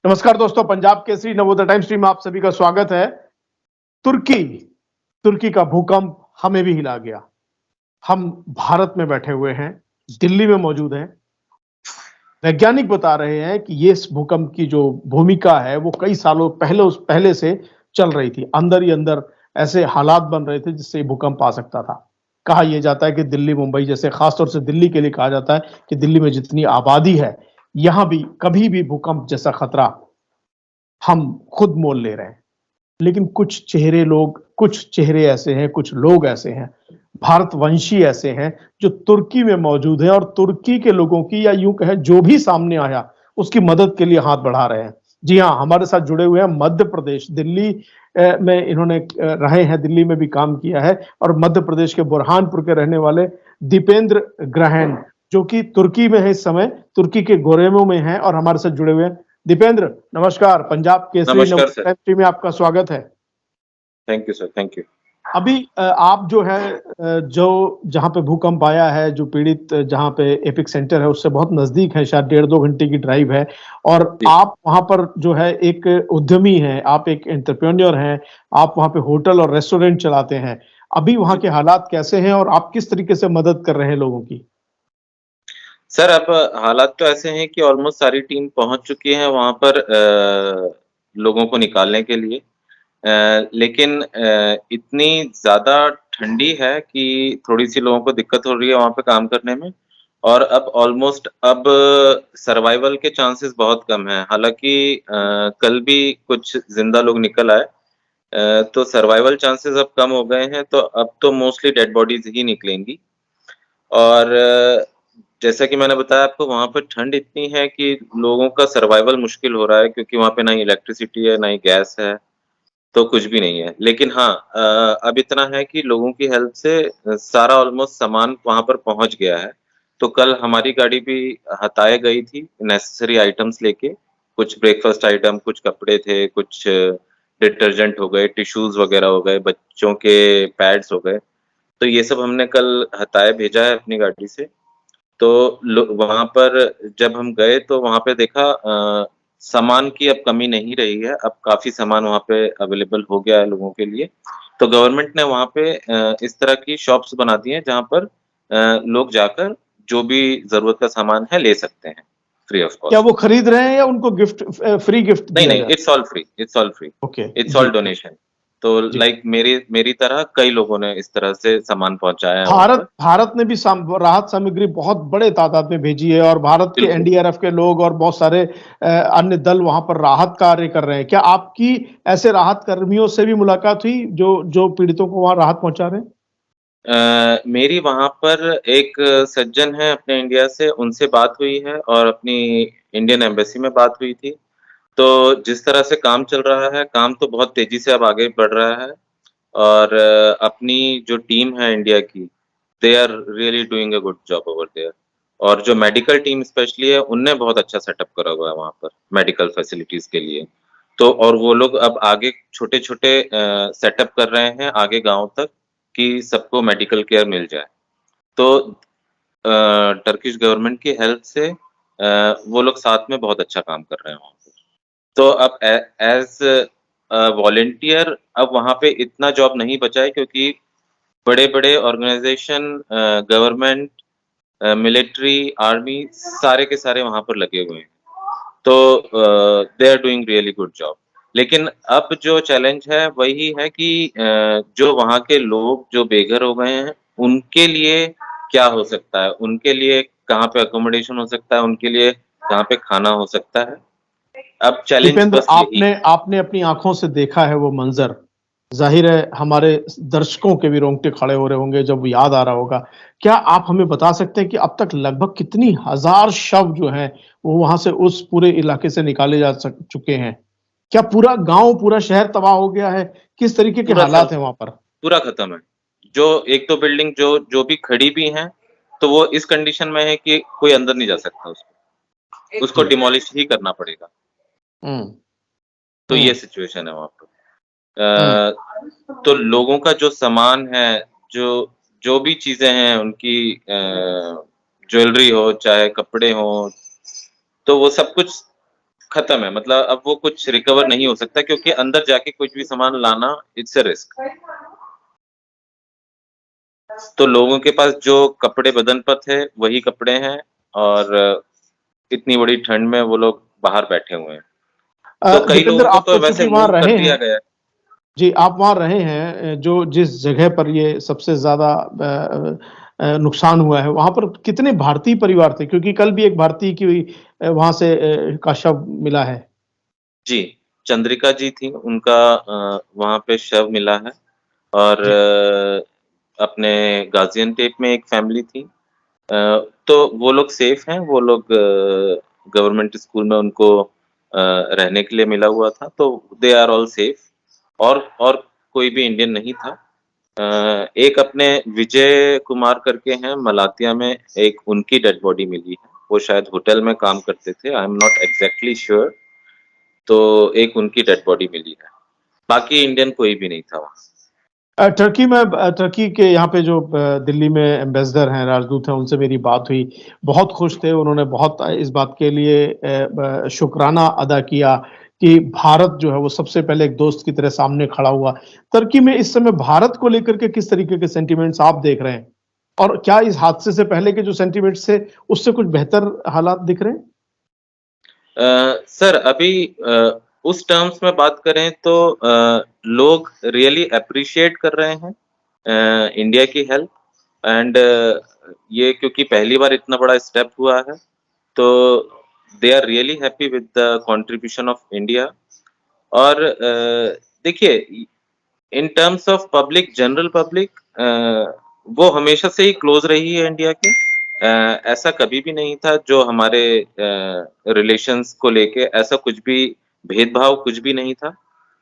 नमस्कार दोस्तों, Punjab Kesari Navodaya times stream में आप सभी का स्वागत है। तुर्की तुर्की का भूकंप हमें भी हिला गया। हम भारत में बैठे हुए हैं, दिल्ली में मौजूद हैं। वैज्ञानिक बता रहे हैं कि ये इस भूकंप की जो भूमिका है वो कई सालों पहले से चल रही थी। अंदर ही अंदर ऐसे हालात बन रहे थे जिससे ये भूकंप आ सकता था। कहा यह जाता है कि दिल्ली मुंबई जैसे, खासतौर से दिल्ली के लिए कहा जाता है कि दिल्ली में जितनी आबादी है, यहां भी कभी भी भूकंप जैसा खतरा हम खुद मोल ले रहे हैं। लेकिन कुछ चेहरे ऐसे हैं, कुछ लोग ऐसे हैं, भारतवंशी ऐसे हैं जो तुर्की में मौजूद हैं और तुर्की के लोगों की, या यूं कहें जो भी सामने आया उसकी मदद के लिए हाथ बढ़ा रहे हैं। जी हाँ, हमारे साथ जुड़े हुए हैं मध्य प्रदेश, दिल्ली में इन्होंने रहे हैं, दिल्ली में भी काम किया है, और मध्य प्रदेश के बुरहानपुर के रहने वाले दीपेंद्र ग्रहण, जो कि तुर्की में है इस समय, तुर्की के गोरेमो में है और हमारे साथ जुड़े हुए हैं। दीपेंद्र, नमस्कार। पंजाब केसरी नमस्कार सर। नवोदय में आपका स्वागत है। Thank you sir, thank you. अभी आप जो है जो जहां पे भूकंप आया है, जो पीड़ित जहां पे एपिक सेंटर है उससे बहुत नजदीक है, शायद 1.5-2 घंटे की ड्राइव है, और जी आप वहां पर जो है एक उद्यमी हैं, आप एक एंटरप्रेन्योर हैं, आप वहां पे होटल और रेस्टोरेंट चलाते हैं। अभी वहां जी के हालात कैसे हैं और आप किस तरीके से मदद कर रहे हैं लोगों की? सर, अब हालात तो ऐसे हैं कि ऑलमोस्ट सारी टीम पहुंच चुकी है वहां पर लोगों को निकालने के लिए। लेकिन इतनी ज़्यादा ठंडी है कि थोड़ी-सी लोगों को दिक्कत हो रही है वहाँ पे काम करने में। और अब सर्वाइवल के चांसेस बहुत कम हैं। हालाँकि कल भी कुछ ज़िंदा लोग निकल आए। तो सर्वाइवल चांसेस अब कम हो गए हैं, तो अब तो मोस्टली डेड बॉडीज़ ही निकलेंगी। और जैसा कि मैंने बताया आपको, वहाँ पे ठंड इतनी है कि लोगों का सर्वाइवल मुश्किल हो रहा है, क्योंकि वहाँ पे ना ही इलेक्ट्रिसिटी है, ना ही गैस है। तो कुछ भी नहीं है। लेकिन हाँ, अब इतना है कि लोगों की हेल्प से सारा ऑलमोस्ट सामान वहाँ पर पहुँच गया है। तो कल हमारी गाड़ी भी हताए गई थी नेसेसरी आइटम्स लेके। कुछ ब्रेकफ़ास्ट आइटम, कुछ कपड़े थे, कुछ डिटर्जेंट हो गए, टिश्यूज़ वग़ैरह हो गए, बच्चों के पैड्स हो गए। तो ये सब हमने कल हताए भेजा है अपनी गाड़ी से। तो लो वहाँ पर जब हम गए तो वहाँ पे देखा सामान की अब कमी नहीं रही है, अब काफ़ी सामान वहाँ पे अवेलेबल हो गया है लोगों के लिए। तो गवर्नमेंट ने वहाँ पे इस तरह की शॉप्स बना दी हैं जहाँ पर लोग जाकर जो भी ज़रूरत का सामान है ले सकते हैं, फ्री ऑफ क्या कॉस्ट। वो खरीद रहे हैं या उनको फ्री गिफ्ट नहीं, दिया नहीं, जा रहा it's all free, it's all free, है? ओके, इट्स जी ऑल जी डोनेशन। तो जी। लाइक मेरी मेरी तरह कई लोगों ने इस तरह से सामान पहुँचाया है वहाँ भारत पर। भारत ने भी राहत सामग्री बहुत बड़े तादाद में भेजी है, और भारत के बिल्कुल। एनडीआरएफ के लोग और बहुत सारे अन्य दल वहां पर राहत कार्य कर रहे हैं। क्या आपकी ऐसे राहत कर्मियों से भी मुलाकात हुई जो जो पीड़ितों को वहां राहत पहुंचा रहे हैं? मेरी वहाँ पर एक सज्जन हैं अपने इंडिया से, उनसे बात हुई है और अपनी इंडियन एम्बेसी में बात हुई थी। तो जिस तरह से काम चल रहा है, काम तो बहुत तेज़ी से अब आगे बढ़ रहा है। और अपनी जो टीम है इंडिया की, they are really doing a good job over there. और जो मेडिकल टीम स्पेशली है, उनने बहुत अच्छा सेटअप करा हुआ है वहाँ पर, मेडिकल फैसिलिटीज़ के लिए। तो और वो लोग अब आगे छोटे-छोटे सेटअप कर रहे हैं आगे गाँव तक, कि सबको मेडिकल केयर मिल जाए। तो टर्किश गवर्नमेंट की हेल्प से वो लोग साथ में बहुत अच्छा काम कर रहे हैं वहाँ पे। तो अब एज़ वॉलंटियर अब वहाँ पे इतना जॉब नहीं बचा है, क्योंकि बड़े-बड़े ऑर्गनाइज़ेशन, गवर्नमेंट, मिलिट्री, आर्मी सारे के सारे वहाँ पर लगे हुए हैं। तो they are doing really good job. लेकिन अब जो चैलेंज है वही है कि जो वहाँ के लोग जो बेघर हो गए हैं, उनके लिए क्या हो सकता है? उनके लिए कहाँ पे अकोमोडेशन हो सकता है? उनके लिए कहाँ पे खाना हो सकता है? अब चैलेंज दीपेंद्र, बस यही आपने है। आपने अपनी आंखों से देखा है वो मंजर। जाहिर है हमारे दर्शकों के भी रोंगटे खड़े हो रहे होंगे जब याद आ रहा होगा। क्या आप हमें बता सकते हैं कि अब तक लगभग कितनी हजार शव जो हैं वो वहां से, उस पूरे इलाके से निकाले जा चुके हैं? क्या पूरा गांव, पूरा शहर तबाह हो गया है? किस तरीके के पूरा सब हालात हैं वहां पर? पूरा खत्म है। जो 1-2 बिल्डिंग जो जो भी खड़ी भी हैं, तो वो इस कंडीशन में है कि कोई अंदर नहीं जा सकता उसको। उसको जी। डिमोलिश ही करना पड़ेगा। हम्म। तो ये हम्म। सिचुएशन है वहाँ पे। हम्म। तो लोगों का जो सामान है, जो जो भी चीज़ें हैं उनकी, ज्वेलरी हो, चाहे कपड़े हों, तो वो सब कुछ खत्म है, मतलब अब वो कुछ रिकवर नहीं हो सकता क्योंकि अंदर जाके कुछ भी सामान लाना इट्स अ रिस्क। तो लोगों के पास जो कपड़े बदन पर थे वही कपड़े हैं और इतनी बड़ी ठंड में वो लोग बाहर बैठे हुए हैं। तो कई दीपेंद्र, लोगों को आप तो तो वैसे चूंकि वहां मूव कर रहे दिया हैं। गया है। जी, आप वहां रहे हैं, जो जिस जगह पर ये सबसे ज्यादा नुकसान हुआ है, वहां पर कितने भारतीय परिवार थे? क्योंकि कल भी एक भारतीय की वहां से का शव मिला है। जी, चंद्रिका जी थी, उनका वहाँ पे शव मिला है और जी। अपने गाज़ियान्टेप में एक फैमिली थी। तो वो लोग सेफ हैं, वो लोग गवर्नमेंट स्कूल में उनको रहने के लिए मिला हुआ था, तो दे आर ऑल सेफ और कोई भी इंडियन नहीं था। एक अपने विजय कुमार करके हैं मलातिया में, एक उनकी डेड बॉडी मिली है। वो शायद होटल में काम करते थे, I am not exactly sure. तो एक उनकी डेड बॉडी मिली है। बाकी इंडियन कोई भी नहीं था वहाँ। टर्की में टर्की के यहाँ पे जो दिल्ली में एम्बेसडर हैं, राजदूत हैं, उनसे मेरी बात हुई। बहुत खुश थे, उन्होंने बहुत इस बात के लिए शुक्राना अदा किया कि भारत जो है वो सबसे पहले एक दोस्त की तरह सामने खड़ा हुआ। तुर्की में इस समय भारत को लेकर के किस तरीके के सेंटिमेंट्स आप देख रहे हैं? और क्या इस हादसे से पहले के जो सेंटिमेंट्स थे, उससे कुछ बेहतर हालात दिख रहे हैं? सर अभी उस टर्म्स में बात करें तो लोग रियली एप्रिशिएट कर रहे हैं इंडिया की हेल्प एंड ये क्योंकि पहली बार इतना बड़ा स्टेप हुआ है, तो they are really happy with the contribution of India. और देखिए, in terms of public, general public, वो हमेशा से ही क्लोज रही है इंडिया के। ऐसा कभी भी नहीं था जो हमारे रिलेशंस को लेके ऐसा कुछ भी भेदभाव कुछ भी नहीं था,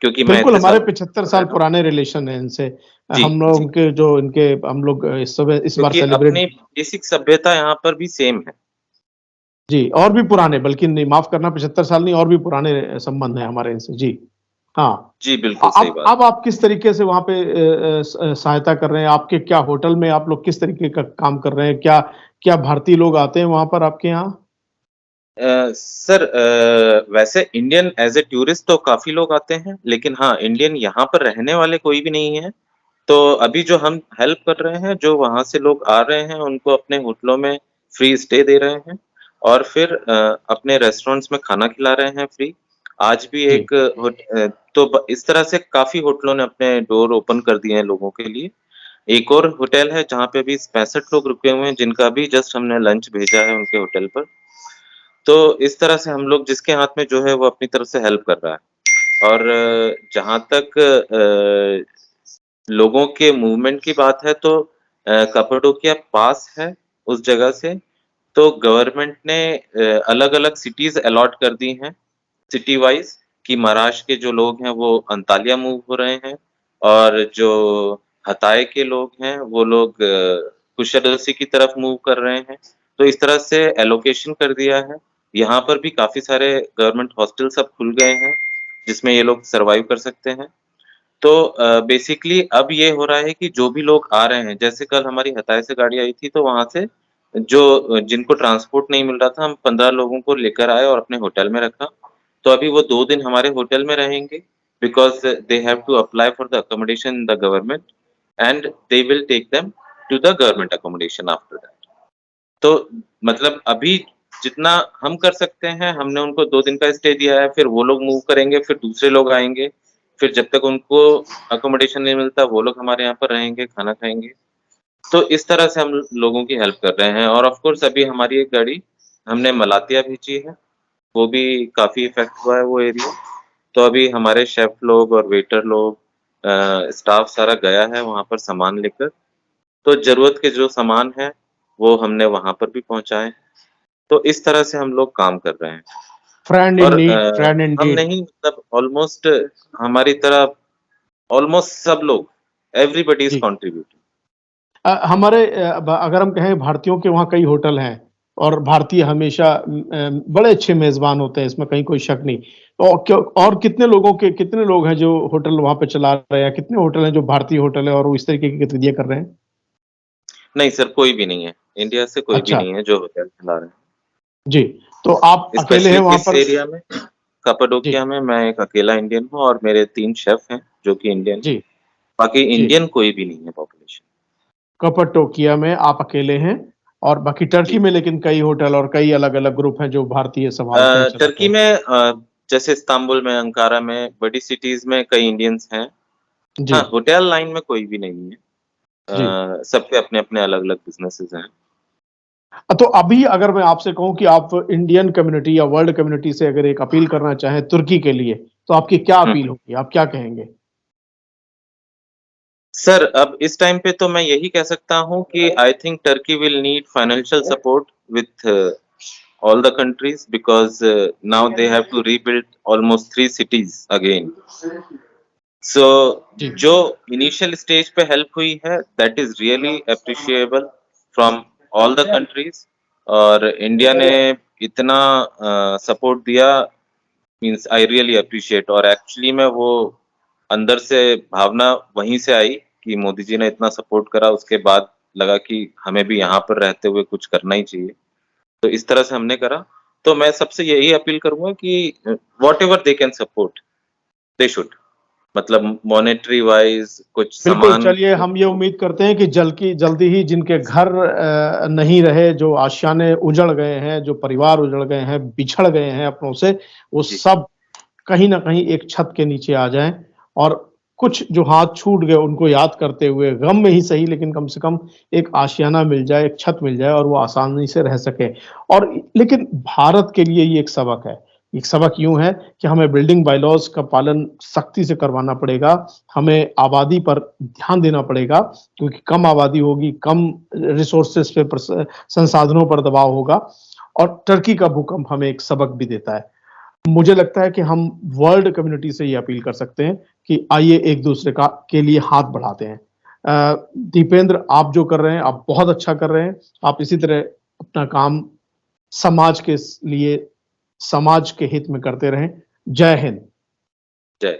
क्योंकि मैं बिल्कुल, इतने हमारे साल 75 रह साल रहा हूँ। पुराने रिलेशन है इनसे। जी, हम लोग जी, के जो इनके हम लोग इस बार क्योंकि सेलिब्रेट। अपनी बेसिक सभ्यता यहाँ पर भी सेम है। जी, और भी पुराने, बल्कि नहीं, माफ़ करना, 75 साल नहीं, और भी पुराने संबंध हैं हमारे इनसे। जी, हाँ। जी, बिल्कुल सही बात। अब आप किस तरीके से वहाँ पे सहायता कर रहे हैं? आपके क्या होटल में आप लोग किस तरीके का काम कर रहे हैं? क्या क्या भारतीय लोग आते हैं वहाँ पर आपके यहाँ? सर वैसे इंडियन एज़ अ टूरिस्ट तो काफ़ी लोग आते हैं, लेकिन हाँ, इंडियन यहाँ पर रहने वाले कोई भी नहीं है। तो अभी जो हम हेल्प कर रहे हैं, जो वहाँ से लोग आ रहे हैं, उनको अपने होटलों में फ्री स्टे दे रहे हैं और फिर अपने रेस्टोरेंट्स में खाना खिला रहे हैं फ्री। आज भी जी, एक तो इस तरह से काफ़ी होटलों ने अपने डोर ओपन कर दिए हैं लोगों के लिए। एक और होटल है जहाँ पे अभी 65 लोग रुके हुए हैं, जिनका भी जस्ट हमने लंच भेजा है उनके होटल पर। तो इस तरह से हम लोग जिसके हाथ में जो है वो अपनी तरफ से हेल्प कर रहा है। और जहाँ तक लोगों के मूवमेंट की बात है तो कप्पाडोकिया पास है उस जगह से, तो गवर्नमेंट ने अलग-अलग सिटीज़ अलॉट कर दी हैं, सिटी वाइज़, कि महाराष्ट्र के जो लोग हैं वो अंताल्या मूव हो रहे हैं और जो हताय के लोग हैं वो लोग कुशलसी की तरफ मूव कर रहे हैं। तो इस तरह से एलोकेशन कर दिया है। यहाँ पर भी काफ़ी सारे गवर्नमेंट हॉस्टल्स अब खुल गए हैं, जिसमें ये लोग सर्वाइव कर सकते हैं। तो बेसिकली अब ये हो रहा है कि जो भी लोग आ रहे हैं, जैसे कल हमारी हताय से गाड़ी आई थी, तो वहाँ से जो जिनको ट्रांसपोर्ट नहीं मिल रहा था, हम 15 लोगों को लेकर आए और अपने होटल में रखा। तो अभी वो 2 दिन हमारे होटल में रहेंगे because they have to apply for the accommodation in the government and they will take them to the government accommodation after that. तो मतलब अभी जितना हम कर सकते हैं, हमने उनको 2 दिन का स्टे दिया है, फिर वो लोग मूव करेंगे, फिर दूसरे लोग आएँगे, फिर जब तक उनको अकोमोडेशन नहीं मिलता, वो लोग हमारे यहाँ पर रहेंगे, खाना खाएँगे। तो इस तरह से हम लोगों की हेल्प कर रहे हैं और ऑफ कोर्स अभी हमारी एक गाड़ी हमने मलातिया भेजी है, वो भी काफ़ी इफ़ेक्ट हुआ है वो एरिया। तो अभी हमारे शेफ़ लोग और वेटर लोग स्टाफ सारा गया है वहाँ पर सामान लेकर, तो ज़रूरत के जो सामान हैं, वो हमने वहाँ पर भी पहुँचाए। तो इस तरह से हम लोग काम कर रहे हैं फ्रेंड इन और नीड, फ्रेंड इन हम डीड। नहीं, मतलब ऑलमोस्ट हमारी तरफ ऑलमोस्ट सब लोग, एवरीबॉडी इज़ जी। कंट्रीब्यूटिंग। हमारे अगर हम कहें, भारतीयों के वहाँ कई होटल हैं और भारतीय हमेशा बड़े अच्छे मेज़बान होते हैं, इसमें कहीं कोई शक नहीं। और कितने लोग हैं जो होटल वहाँ पे चला रहे हैं? कितने होटल हैं जो भारतीय होटल है और वो इस तरीके की गतिविधियाँ कर रहे हैं? नहीं सर, कोई भी नहीं है। इंडिया से कोई भी अच्छा, नहीं है जो होटल चला रहे हैं, जी। तो आप अकेले हैं स्पेशली वहाँ इस पर? एरिया में। कपाडोकिया में मैं एक अकेला इंडियन हूँ और मेरे 3 शेफ हैं जो कि इंडियन हैं। जी, बाकी जी। इंडियन कोई भी नहीं है पॉपुलेशन। कपाडोकिया में आप अकेले हैं और बाकी टर्की जी। में लेकिन कई होटल और कई अलग-अलग ग्रुप हैं जो भारतीय संभालते हैं, चलाते टर्की हैं। में जैसे इस्तांबुल में, अंकारा में, बड़ी सिटीज़ में कई इंडियंस हैं। जी, हाँ, होटल लाइन में कोई भी नहीं है। जी। सबके अपने-अपने अलग-अलग बिज़नेसेस हैं। तो अभी अगर मैं आपसे कहूँ कि आप इंडियन कम्युनिटी या वर्ल्ड कम्युनिटी से अगर एक अपील करना चाहें तुर्की के लिए, तो आपकी क्या हुँ, अपील हुँ। होगी? आप क्या कहेंगे? सर, अब इस टाइम पे तो मैं यही कह सकता हूँ कि I think Turkey will need financial support with all the countries because now they have to rebuild almost 3 cities again. So जी, जो इनिशियल स्टेज पे हेल्प हुई है that is really appreciable from all the countries और India ने इतना support दिया means I really appreciate और actually में वो अंदर से भावना वहीं से आई कि मोदी जी ने इतना सपोर्ट करा उसके बाद लगा कि हमें भी यहाँ पर रहते हुए कुछ करना ही चाहिए तो इस तरह से हमने करा तो मैं सबसे यही अपील करूंगा कि whatever they can support they should मतलब मॉनेटरी वाइज कुछ बिल्कुल, सामान चलिए हम ये उम्मीद करते हैं कि जल्दी ही जिनके घर नहीं रहे, जो आशियाने उजड़ गए हैं, जो परिवार उजड़ गए हैं, बिछड़ गए हैं अपनों से, वो जी सब कहीं न कहीं एक छत के नीचे आ जाएँ और कुछ जो हाथ छूट गए उनको याद करते हुए, गम में ही सही लेकिन कम से कम एक आशियाना मिल जाए, एक छत मिल जाए और वो आसानी से रह सकें। और लेकिन भारत के लिए ये एक सबक है। एक सबक यूँ है कि हमें बिल्डिंग बाय-लॉज़ का पालन सख्ती से करवाना पड़ेगा, हमें आबादी पर ध्यान देना पड़ेगा क्योंकि कम आबादी होगी, कम रिसोर्सेज़ पे संसाधनों पर दबाव होगा और टर्की का भूकंप हमें एक सबक भी देता है। मुझे लगता है कि हम वर्ल्ड कम्युनिटी से ये अपील कर सकते हैं कि आइए एक दूसरे का के लिए हाथ बढ़ाते हैं। दीपेंद्र आप जो कर रहे हैं आप बहुत अच्छा कर रहे हैं। आप इसी तरह अपना काम समाज के लिए समाज के हित में करते रहें। जय हिंद। जय